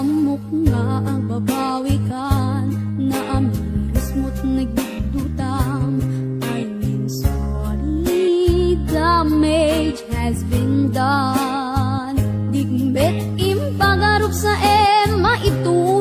amok nga ang babawi kan na amiris mo't nagdudutang. I mean sorry, damage has been done. Digmbet impagarup sa ema ito